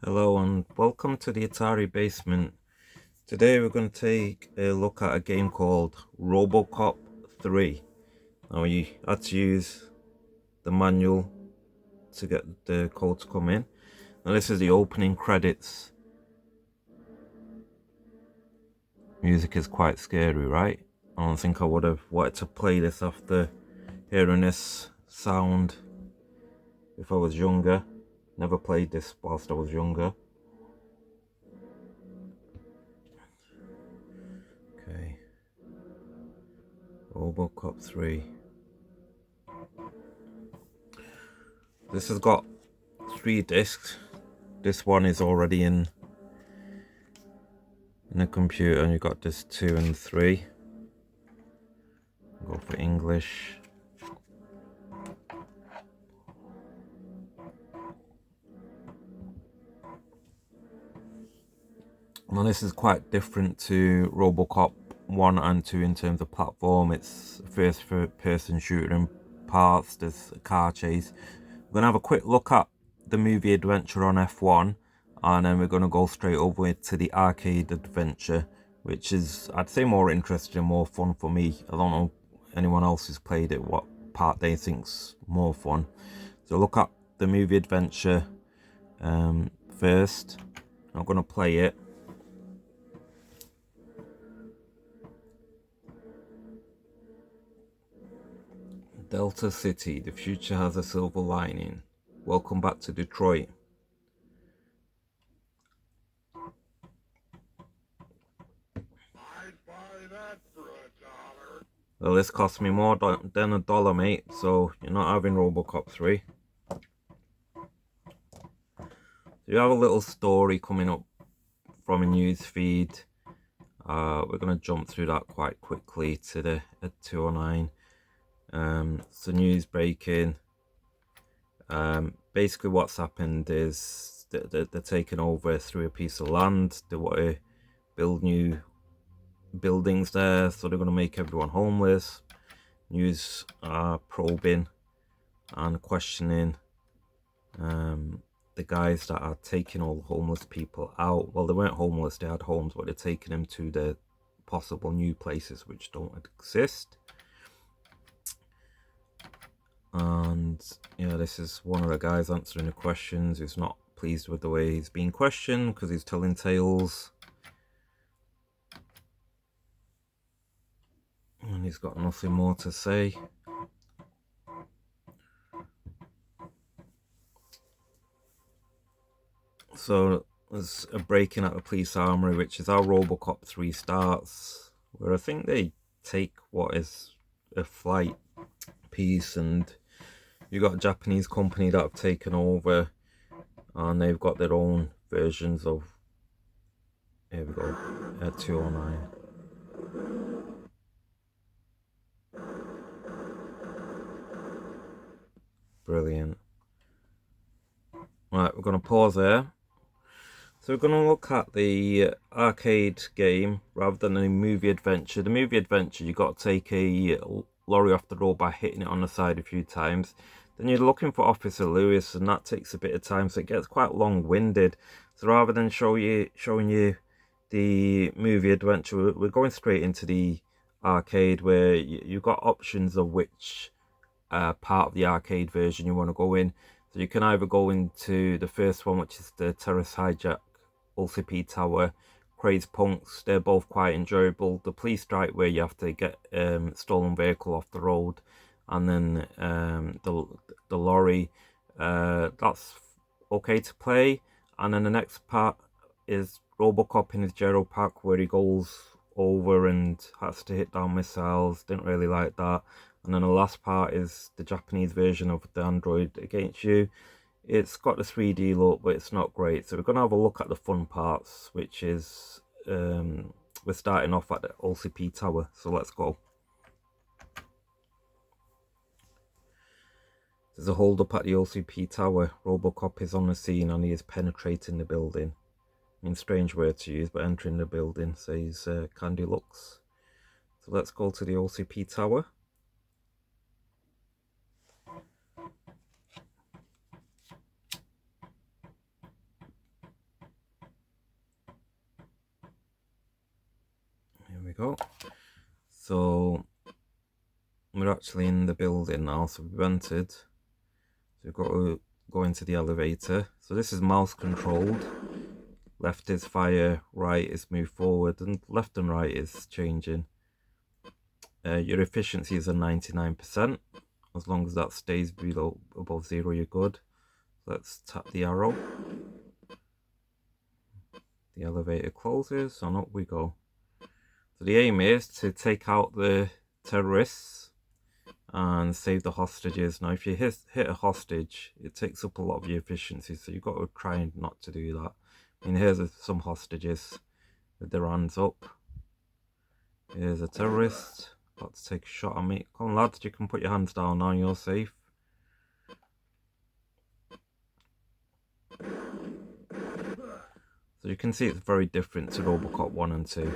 Hello and welcome to the Atari basement. Today we're going to take a look at a game called Robocop 3. Now you had to use the manual to get the code to come in. Now this is the opening credits. Music is quite scary, right? I don't think I would have wanted to play this after hearing this sound if I was younger. Never played this whilst I was younger. Okay. Robocop 3. This has got 3 discs. This one is already in the computer, and you've got disc 2 and 3. Go for English. Now this is quite different to Robocop 1 and 2 in terms of platform. It's first person shooter in parts. There's a car chase. We're going to have a quick look at the movie adventure on F1, and then we're going to go straight over to the arcade adventure, which is, I'd say, more interesting, more fun for me. I don't know anyone else who's played it, what part they think's more fun. So look at the movie adventure first. I'm going to play it. Delta City, the future has a silver lining. Welcome back to Detroit. I'd buy that for $1. Well, this cost me more than $1, mate, so you're not having Robocop 3. You have a little story coming up from a news feed. We're going to jump through that quite quickly to the at 209. So news breaking. Basically what's happened is they're taking over through a piece of land. They want to build new buildings there, so they're going to make everyone homeless. News are probing and questioning the guys that are taking all the homeless people out. Well, they weren't homeless, they had homes, but they're taking them to the possible new places which don't exist. And yeah, this is one of the guys answering the questions who's not pleased with the way he's being questioned because he's telling tales and he's got nothing more to say. So there's a break-in at the police armory, which is how Robocop 3 starts, where I think they take what is a flight piece, and you got a Japanese company that have taken over, and they've got their own versions of. Here we go, 209. Brilliant. Right, we're going to pause there. So we're going to look at the arcade game rather than a movie adventure. The movie adventure, you got to take a lorry off the road by hitting it on the side a few times. Then you're looking for Officer Lewis, and that takes a bit of time, so it gets quite long-winded. So rather than showing you the movie adventure, we're going straight into the arcade, where you've got options of which part of the arcade version you want to go in. So you can either go into the first one, which is the Terrace Hijack OCP Tower, Craze Punks. They're both quite enjoyable. The Police Strike, where you have to get stolen vehicle off the road, and then the lorry, that's okay to play. And then the next part is Robocop in his Gero pack, where he goes over and has to hit down missiles. Didn't really like that. And then the last part is the Japanese version of the Android Against You. It's got the 3D look, but it's not great. So we're going to have a look at the fun parts, which is we're starting off at the OCP Tower. So let's go. There's a hold up at the OCP Tower. Robocop is on the scene and he is penetrating the building. I mean, strange word to use, but entering the building, says Candy Lux. So let's go to the OCP Tower. go. So we're actually in the building now, so we've entered. So we've got to go into the elevator. So this is mouse controlled. Left is fire, right is move forward, and left and right is changing. Your efficiency is at 99%. As long as that stays below above 0, you're good. Let's tap the arrow. The elevator closes and up we go. So the aim is to take out the terrorists and save the hostages. Now if you hit a hostage, it takes up a lot of your efficiency, so you've got to try not to do that. I mean, here's some hostages with their hands up. Here's a terrorist about to take a shot at me. Come on lads, you can put your hands down now, you're safe. So you can see it's very different to Robocop 1 and 2.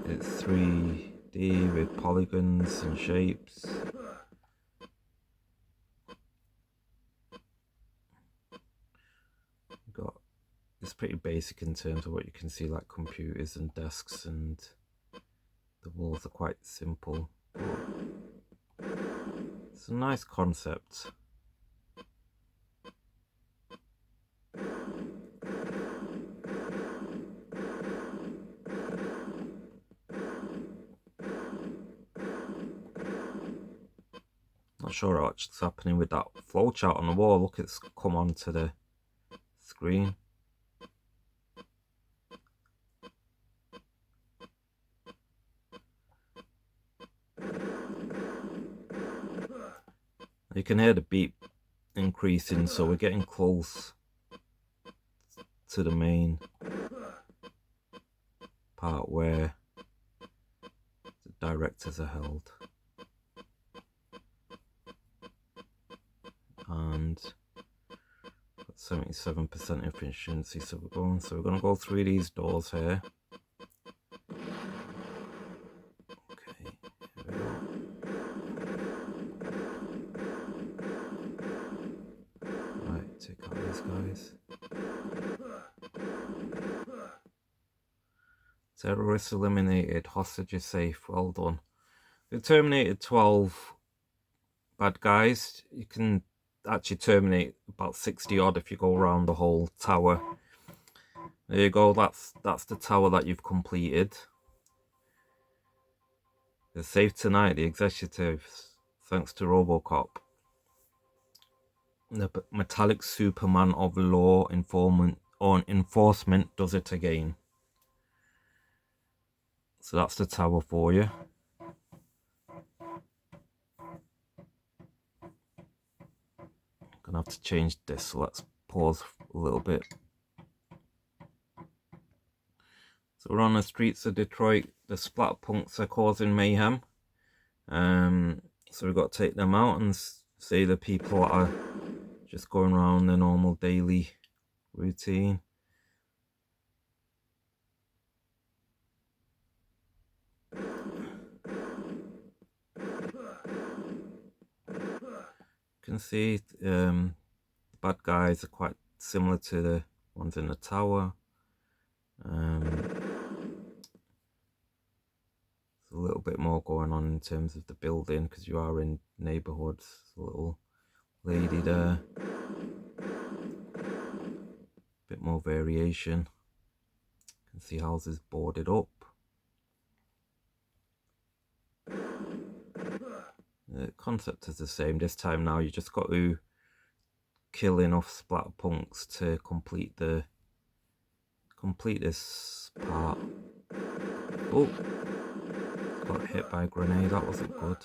It's 3D with polygons and shapes. It's pretty basic in terms of what you can see, like computers and desks, and the walls are quite simple. But it's a nice concept. Not sure what's happening with that flowchart on the wall. Look, it's come onto the screen. You can hear the beep increasing, so we're getting close to the main part where the directors are held. And 77% efficiency, so we're going to go through these doors here. Okay, here we go. Right, take out these guys. Terrorists eliminated, hostages safe, well done. We terminated 12 bad guys. You can actually terminate about 60 odd if you go around the whole tower. There you go, that's the tower that you've completed. They're safe tonight, the executives, thanks to Robocop. The metallic Superman of law enforcement does it again. So that's the tower for you. Gonna have to change this, so let's pause a little bit. So we're on the streets of Detroit. The splatterpunks are causing mayhem. So we've got to take them out and see the people that are just going around their normal daily routine. You can see the bad guys are quite similar to the ones in the tower. There's a little bit more going on in terms of the building because you are in neighborhoods. There's a little lady there. Bit more variation. You can see houses boarded up. The concept is the same. This time now you just got to kill enough splatterpunks to complete this part. Oh, got hit by a grenade, that wasn't good.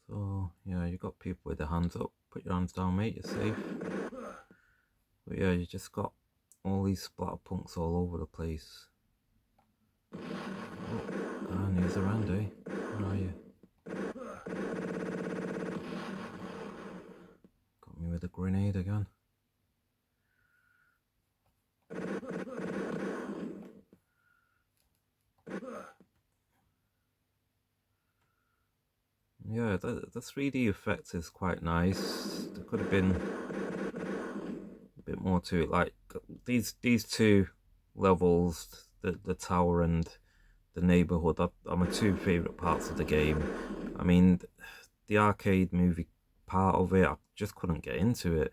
So yeah, you got people with their hands up. Put your hands down, mate, you're safe. But yeah, you just got all these splatterpunks all over the place. Oh, news around, eh? Where are you? yeah, the 3D effect is quite nice. There could have been a bit more to it. Like these two levels, the tower and the neighborhood, are my two favorite parts of the game. I mean, the arcade movie part of it, I just couldn't get into it.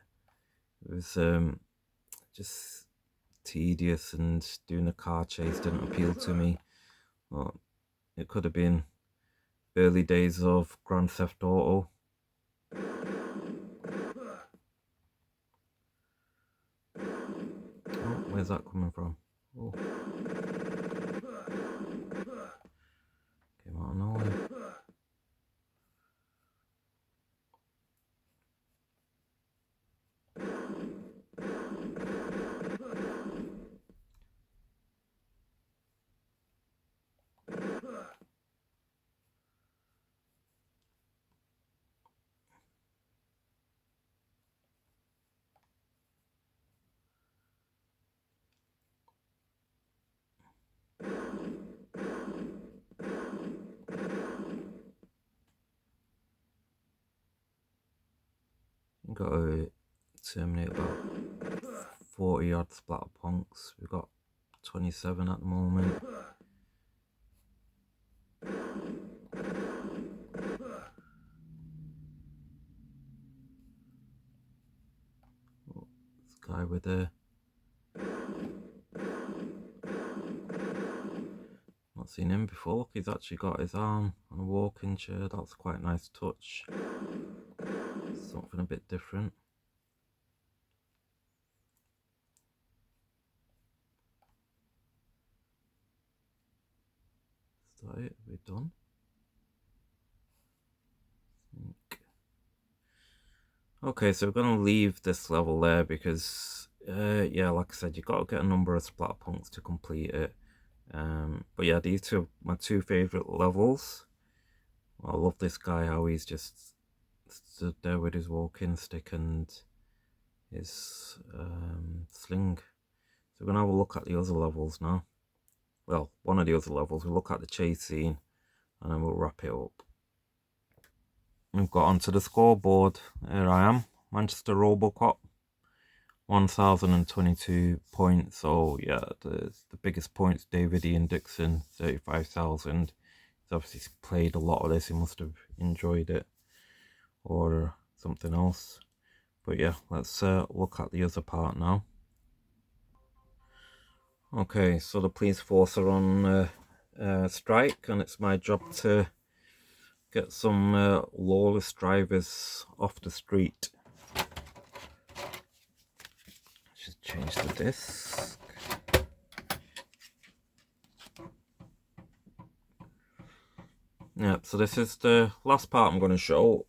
It was just tedious, and doing a car chase didn't appeal to me. Well, it could have been early days of Grand Theft Auto. Oh, where's that coming from? Oh, came out of nowhere. Got to terminate about 40 odd splatterpunks. We've got 27 at the moment. Oh, this guy with a... Not seen him before. Look, he's actually got his arm on a walking chair. That's quite a nice touch. Something a bit different. Is that it? Are we done? Okay, so we're going to leave this level there because, yeah, like I said, you've got to get a number of splatterpunks to complete it. But yeah, these two are my two favourite levels. I love this guy, how he's just stood there with his walking stick and his sling. So we're going to have a look at the other levels now. Well, one of the other levels. We'll look at the chase scene and then we'll wrap it up. We've got onto the scoreboard. Here I am, Manchester Robocop, 1,022 points. So yeah, the biggest points, David Ian Dixon, 35,000. He's obviously played a lot of this. He must have enjoyed it or something else. But yeah, let's look at the other part now. Okay, so the police force are on strike, and it's my job to get some lawless drivers off the street. Just change the disc. Yeah, so this is the last part I'm going to show.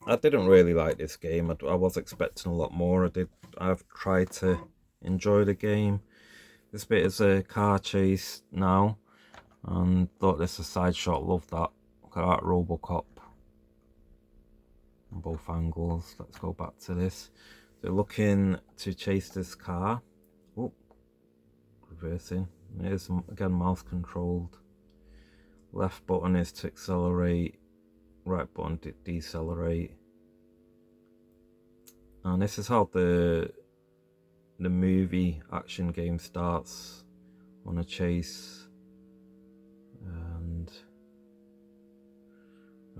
I didn't really like this game. I was expecting a lot more. I've tried to enjoy the game. This bit is a car chase now, and thought this was a side shot. Love that. Look at that Robocop on both angles. Let's go back to this. So looking to chase this car. Oh, reversing. It is again mouse controlled. Left button is to accelerate, right button to decelerate. And this is how the movie action game starts, on a chase. And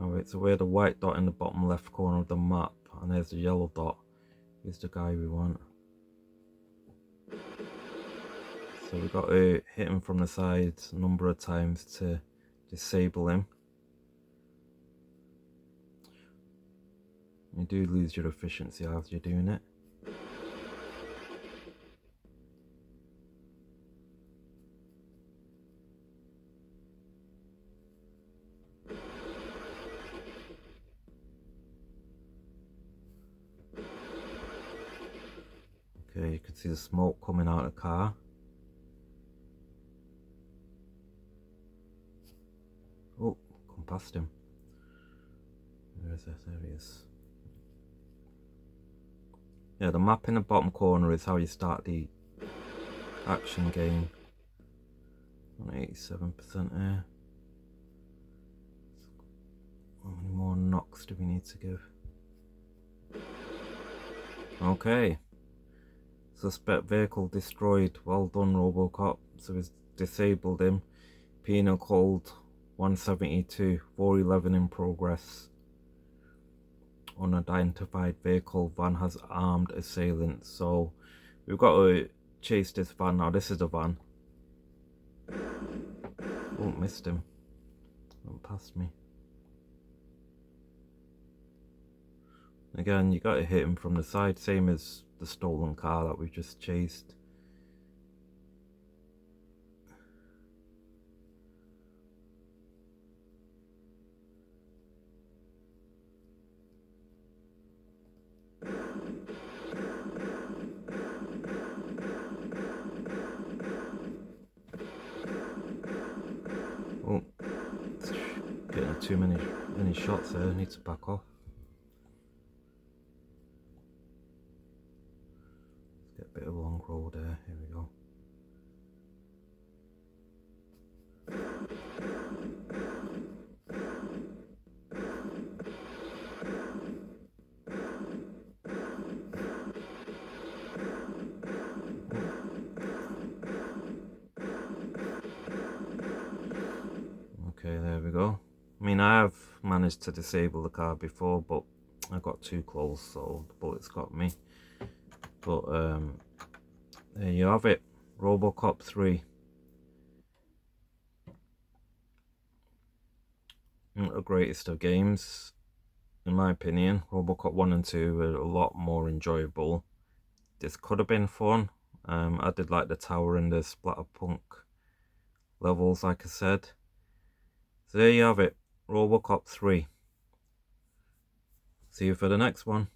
alright, so we're the white dot in the bottom left corner of the map, and there's the yellow dot. He's the guy we want. So we've got to hit him from the side a number of times to disable him. You do lose your efficiency as you're doing it. Okay, you can see the smoke coming out of the car. Oh, come past him. Where is this? There he is. Yeah, the map in the bottom corner is how you start the action game. On 87% here. How many more knocks do we need to give? Okay. Suspect vehicle destroyed. Well done, Robocop. So he's disabled him. Penal code 172. 411 in progress. Unidentified vehicle. Van has armed assailants. So we've got to chase this van now. This is a van. Oh, missed him. Went past me. Again, you got to hit him from the side, same as the stolen car that we just chased. Oh, getting too many shots there. I need to back off. Let's get a bit of a long road there. Here we go. Okay, there we go. I mean, I have managed to disable the car before, but I got too close, so the bullets got me. But there you have it. Robocop 3. Not the greatest of games, in my opinion. Robocop 1 and 2 were a lot more enjoyable. This could have been fun. I did like the tower and the splatterpunk levels, like I said. So there you have it. Robocop 3. See you for the next one.